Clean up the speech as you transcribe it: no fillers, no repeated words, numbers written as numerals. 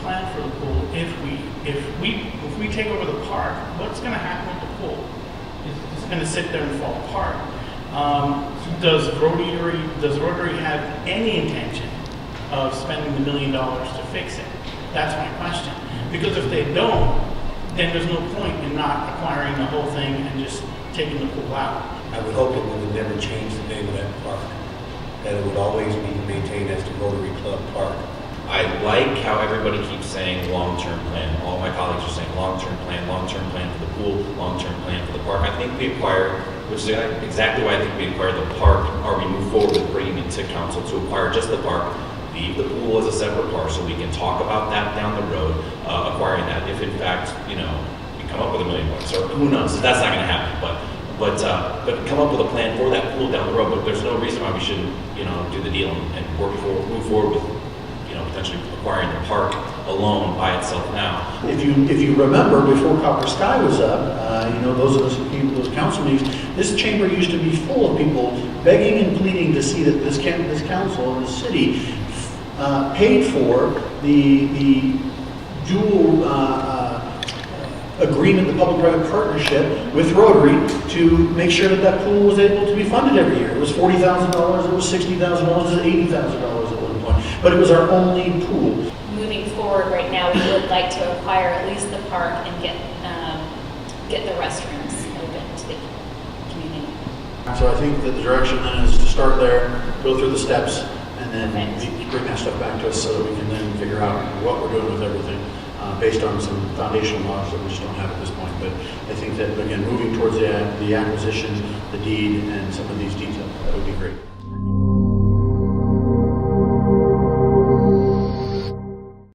plan for the pool, if we take over the park, what's going to happen with the pool? It's going to sit there and fall apart. Does Rotary have any intention of spending the $1 million to fix it? That's my question. Because if they don't, then there's no point in not acquiring the whole thing and just taking the pool out. I would hope that we would never change the name of that park, that it would always be maintained as the Rotary Club Park. I like how everybody keeps saying long-term plan. All my colleagues are saying long-term plan for the pool, long-term plan for the park. I think we acquired, which is exactly why I think we acquired the park, or we move forward with bringing it to council to acquire just the park, leave the pool as a separate parcel. We can talk about that down the road, acquiring that if in fact, we come up with $1 million, or who knows, that's not going to happen, but come up with a plan for that pool down the road. But there's no reason why we shouldn't, do the deal and move forward with, potentially acquiring the park alone by itself now. If you remember, before Copper Sky was up, those council meetings, this chamber used to be full of people begging and pleading to see that this council and the city paid for the dual agreement, the public-private partnership with Rotary to make sure that pool was able to be funded every year. It was $40,000, it was $60,000, it was $80,000 at one point, but it was our only pool. Moving forward right now, we would like to acquire at least the park and get the restrooms open to the community. So I think that the direction then is to start there, go through the steps, and then bring that stuff back to us so that we can then figure out what we're doing with everything based on some foundational knowledge that we just don't have at this point. But I think that, again, moving towards the acquisition, the deed, and some of these details, that would be great.